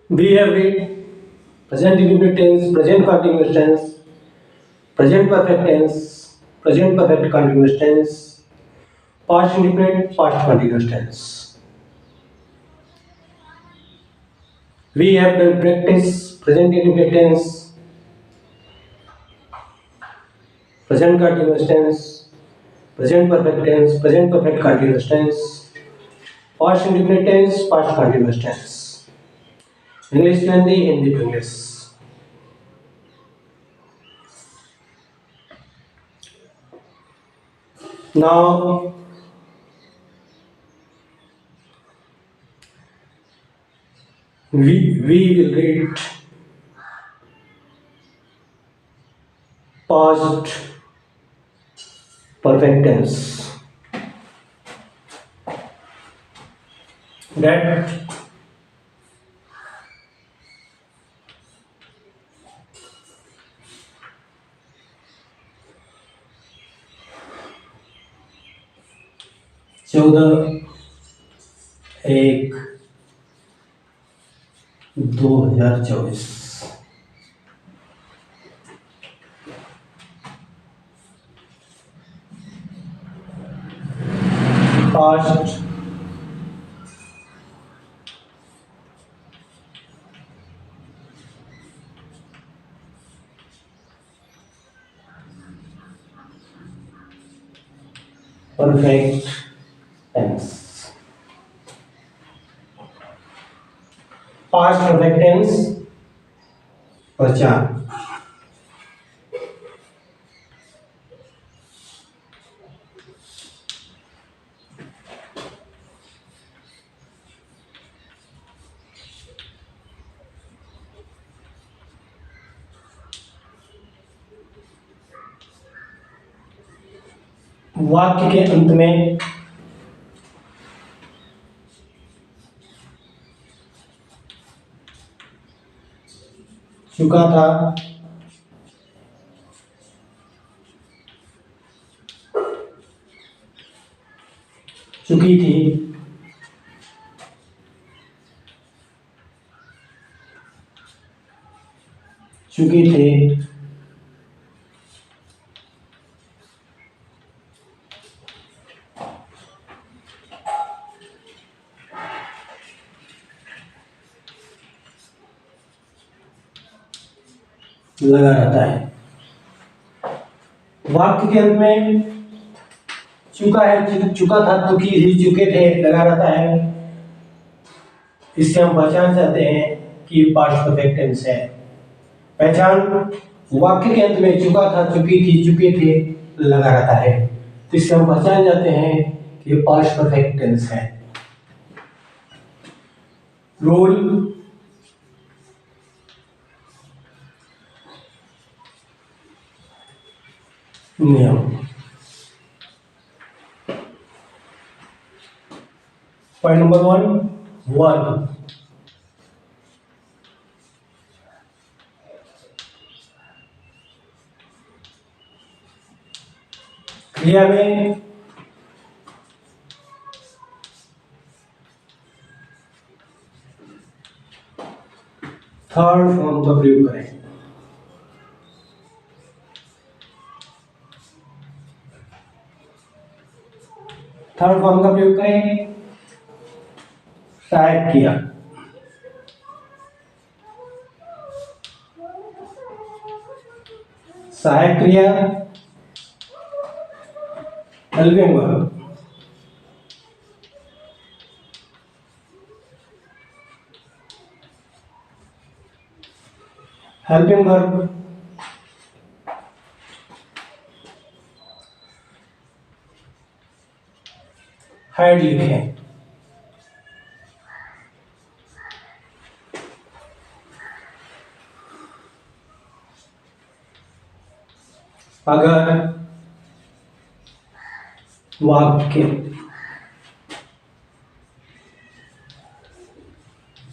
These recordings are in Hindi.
We have read present indefinite tense, present continuous tense, present perfect tense, present perfect continuous tense, past indefinite, past continuous tense. We have done practice present indefinite tense, present continuous tense, present perfect tense, present perfect continuous tense, past indefinite tense, past continuous tense. English to Hindi, Hindi to English. Now we will read past perfect tense. That 14/1/2024 past perfect tense. Past perfect tense पहचान वाक्य के अंत में चुका था, चुकी थी, चुके थे, लगा रहता है। वाक्य के अंत में चुका है, चुका था, चुकी थी, चुके थे, लगा रहता है। इससे हम पहचान जाते हैं कि पास्ट परफेक्ट टेंस है। पहचान वाक्य के अंत में चुका था, चुकी थी, चुके थे, लगा रहता है। तो इससे हम पहचान जाते हैं कि ये पास्ट परफेक्ट टेंस है। रोल नियम। पॉइंट नंबर 1 क्रिया में थर्ड फॉर्म का प्रयोग करें। थर्ड फॉर्म का प्रयोग करें। सहायक किया, सहायक क्रिया, helping verb. Helping verb had लिखें। अगर वाक्य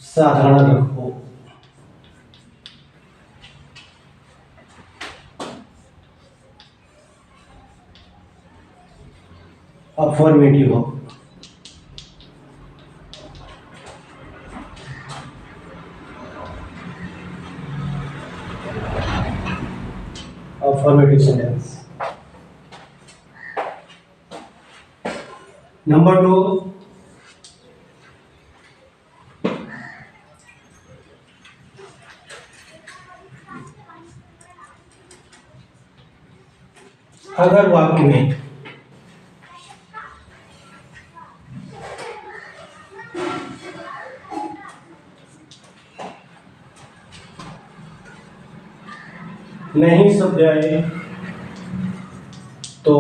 साधारण रखो, अफर्मेटिव हो, अफर्मेटिव सेंटेंस। नंबर 2, अगर वाक्य में नहीं शब्द आए तो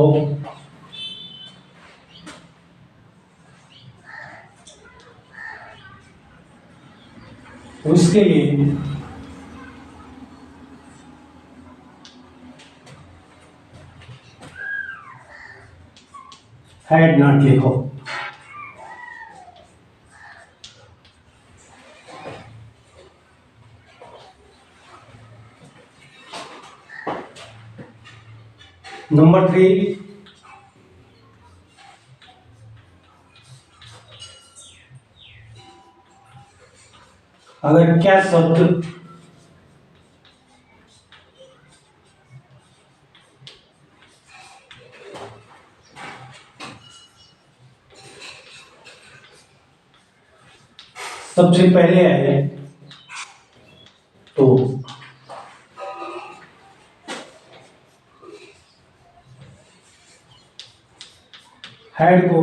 उसके लिए हैड नॉट लिखो। नंबर 3, अगर क्या शब्द सबसे पहले आए तो हैड को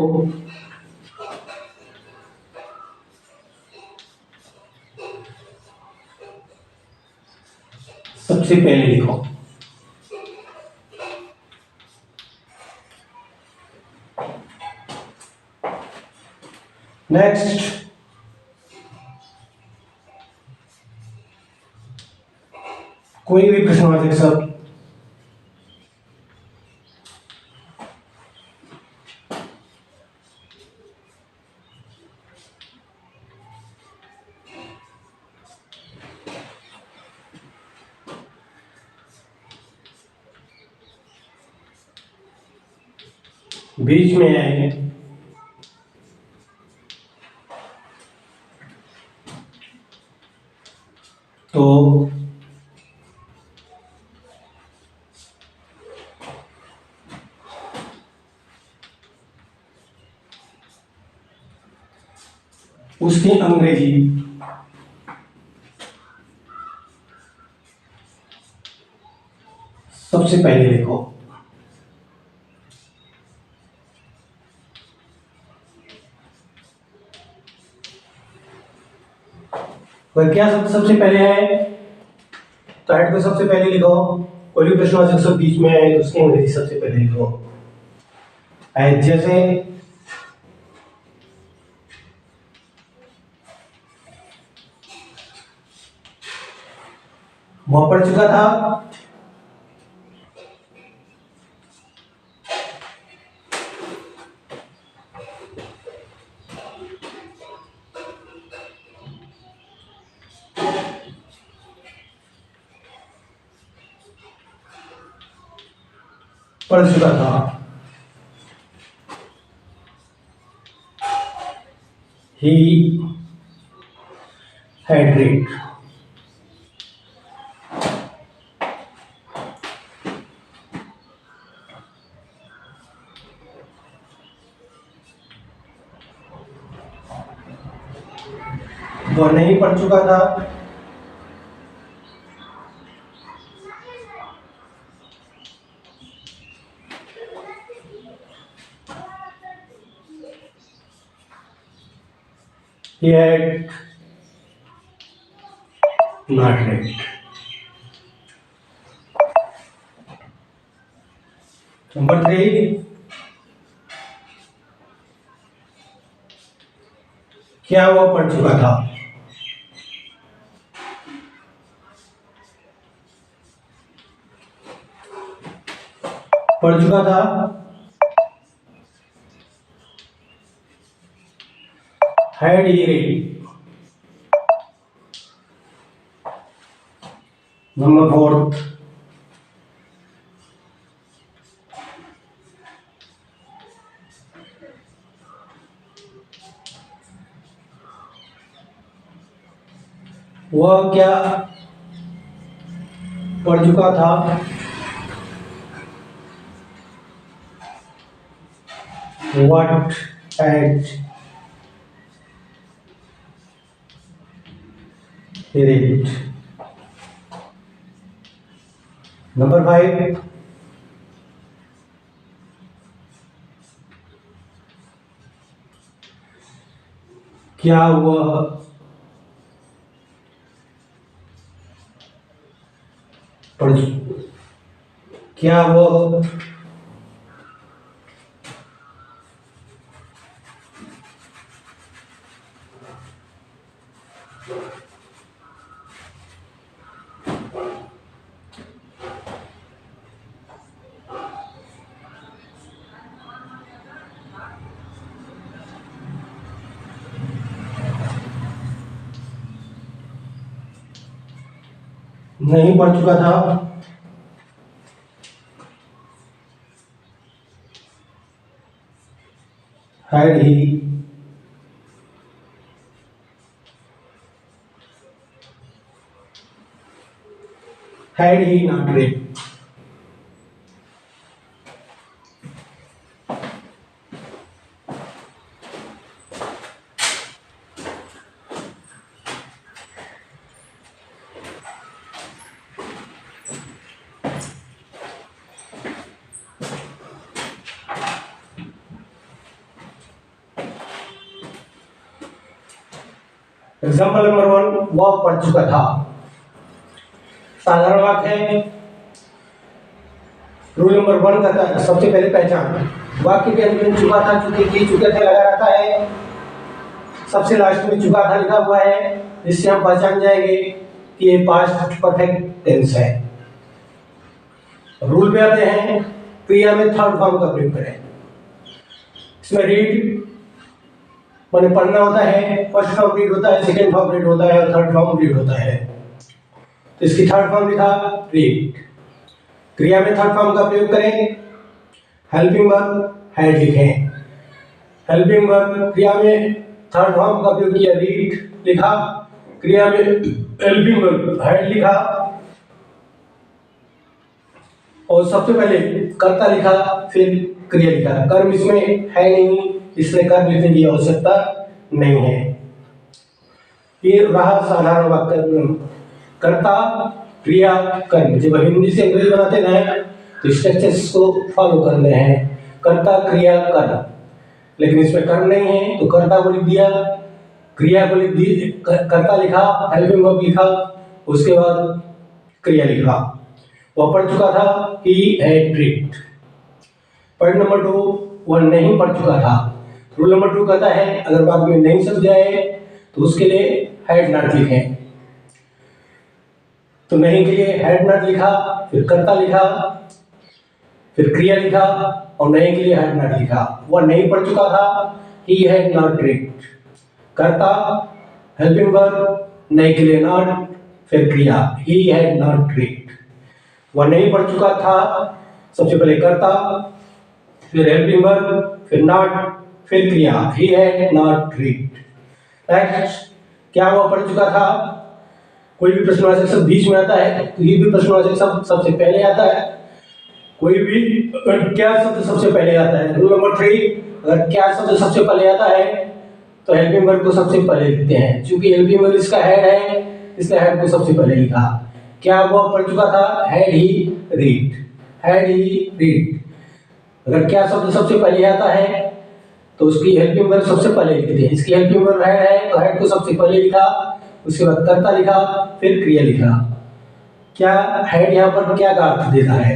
सबसे पहले लिखो। नेक्स्ट, कोई भी प्रश्नवाचक शब्द बीच में आए तो उसकी अंग्रेजी सबसे पहले लिखो। वह क्या सबसे पहले है तो हेड को सबसे पहले लिखो। कोई भी प्रश्नवाचक शब्द बीच में है तो उसकी अंग्रेजी सबसे पहले लिखो। जैसे वह पढ़ चुका था, पढ़ चुका था। He had read। वह नहीं पढ़ चुका था, he had not read। Number 3, क्या वह पढ़ चुका था? पढ़ चुका था। Had he read? नंबर 4, वह क्या पढ़ चुका था? what had he read. Number 5, क्या वह पढ़ क्या वह नहीं पढ़ चुका था? had he not read. Example number 1, वह पढ़ चुका था। साधारण वाक्य है। रूल नंबर 1 कहता है सबसे पहले पहचान। वाक्य के अंत में चुका था, चुकी थी, चुके थे लगा रहता है। सबसे लास्ट में चुका था लिखा हुआ है, जिससे हम पहचान जाएंगे कि ये पास्ट परफेक्ट टेंस है। रूल पे आते हैं। क्रिया में थर्ड फॉर्म का प्रयोग करें। इसमें रीड माने पढ़ना होता है, फर्स्ट फॉर्म रीड होता है, सेकंड फॉर्म रीड होता है और थर्ड फॉर्म रीड होता है। तो इसकी थर्ड फॉर्म लिखा रीड। क्रिया में थर्ड फॉर्म का प्रयोग करें। हेल्पिंग वर्ब हैड लिखें। हेल्पिंग वर्ब क्रिया में थर्ड फॉर्म का प्रयोग किया, रीड लिखा। क्रिया में हेल्पिंग वर्ब हैड लिखा और सबसे पहले कर्ता लिखा, फिर क्रिया लिखा। कर्म इसमें है नहीं, इसलिए कर्म लिखने की आवश्यकता नहीं है। ये रहा साधारण वाक्य। कर्ता, क्रिया, कर्म। जब हिंदी से अंग्रेजी बनाते हैं तो स्ट्रक्चर्स को फॉलो करने हैं। कर्ता, क्रिया, कर्म। लेकिन इसमें कर्म नहीं है तो कर्ता को लिख दिया, क्रिया को लिख दी, कर्ता लिखा, हेल्पिंग वर्ब लिखा, उसके बाद क्रिया लिखा। वह पढ़ चुका था, he had read. Point number 2, वह नहीं पढ़ चुका था। रूल नंबर 2 कहता है अगर वाक्य में नहीं समझ आए तो उसके लिए हैड नॉट लिखें। तो नहीं के लिए हैड नॉट लिखा, फिर कर्ता लिखा, फिर क्रिया लिखा और नहीं के लिए हैड नॉट लिखा। वह नहीं पढ़ चुका था, ही हैड नॉट रीड। कर्ता, हेल्पिंग वर्ब, नहीं के लिए नॉट, फिर क्रिया, ही हैड नॉट रीड। वह नहीं पढ़ चुका था, सबसे पहले कर्ता, फिर हेल्पिंग वर्ब, फिर नॉट, फिर क्रिया, he had not read. Next, क्या वह पढ़ चुका था? कोई भी प्रश्नवाचक शब्द बीच में आता है, कोई भी प्रश्नवाचक शब्द सबसे पहले आता है, कोई भी क्या शब्द सबसे पहले आता है। रूल नंबर 3, अगर क्या शब्द सबसे पहले आता है तो हेल्पिंग वर्ब को सबसे पहले लिखते हैं। क्योंकि हेल्पिंग वर्ब इसका हेड है, इसलिए हेड को सबसे पहले लिखा। क्या वह पढ़ चुका था? Had he read. Had he read. अगर क्या शब्द सबसे पहले आता है तो उसकी हेल्पिंग वर्ब सबसे पहले लिखते हैं। इसकी हेल्पिंग वर्ब हैड है तो हैड को सबसे पहले लिखा, उसके बाद कर्ता लिखा, फिर क्रिया लिखा। क्या हैड यहाँ पर क्या का अर्थ देता है?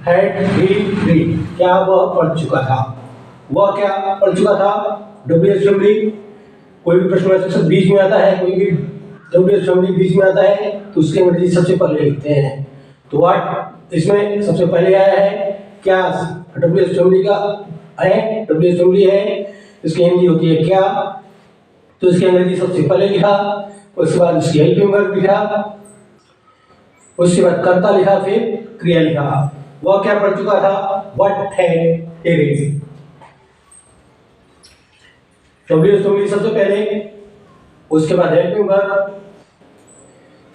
Had he read. क्या वह पढ़ चुका था? वह क्या पढ़ चुका था? डब्ल्यूएच कोई भी प्रश्नवाचक शब्द बीच में आता है, कोई भी डब्ल्यूएच बीच में आता है तो उसके अंग्रेजी सबसे पहले लिखते हैं। तो व्हाट इसमें सबसे पहले आया है, क्या डब्ल्यूएच का है, डब्ल्यूएच है, इसकी हिंदी होती है क्या, तो इसकी अंग्रेजी सबसे पहले लिखा, उसके बाद इसकी हेल्पिंग वर्ब लिखा, उसके बाद कर्ता लिखा, फिर क्रिया लिखा। वह क्या पढ़ चुका था? What had he read. WH सबसे पहले, उसके बाद हेल्पिंग वर्ब,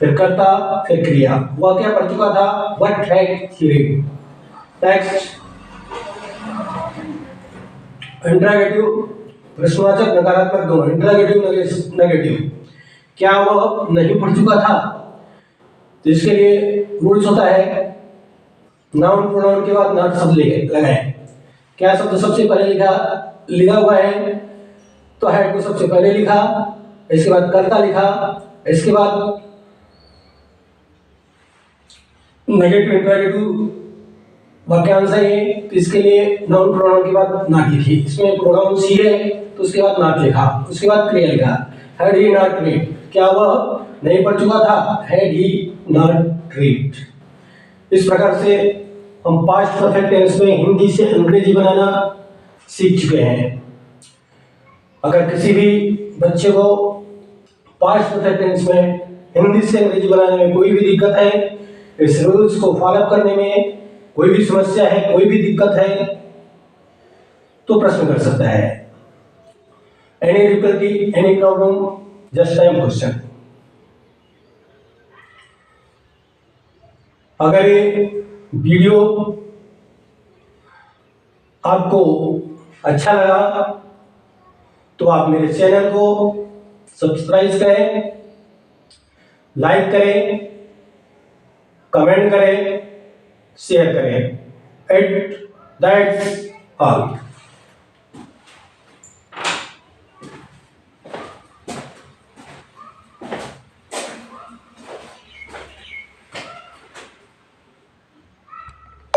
फिर कर्ता, फिर क्रिया। वह क्या पढ़ चुका था? What had he read. Next, interrogative प्रश्नवाचक नकारात्मक दोनों, इंट्रागेटिव नेगेटिव, क्या वह नहीं पढ़ चुका था? तो इसके लिए रूल्स होता है, नाउन प्रोनाउन के बाद नॉट शब्द लगाएं। क्या शब्द सबसे पहले लिखा हुआ है? तो हेड को सबसे पहले लिखा, इसके बाद कर्ता लिखा, इसके बाद नेगेटिव इंट्रागेटिव वाक्यांश है ये, तो इसके लिए नाउन प्रोनाउन के बाद नॉट लिखी। इसमें प्रोनाउन सी है तो उसके बाद नॉट लिखा, उसके बाद क्रिया लिखा। हैड ही नॉट रीड, क्या वह नहीं पढ़ चुका था? Had he not read. इस प्रकार से हम पास्ट परफेक्ट टेंस में हिंदी से अंग्रेजी बनाना सीख चुके हैं। अगर किसी भी बच्चे को पास्ट परफेक्ट टेंस में हिंदी से अंग्रेजी बनाने में कोई भी दिक्कत है, इस रूल्स को फॉलो करने में कोई भी समस्या है, कोई भी दिक्कत है, तो प्रश्न कर सकता है। Any difficulty, any problem, just time question. अगर ये वीडियो आपको अच्छा लगा तो आप मेरे चैनल को सब्सक्राइब करें, लाइक करें, कमेंट करें, शेयर करें। At that's all.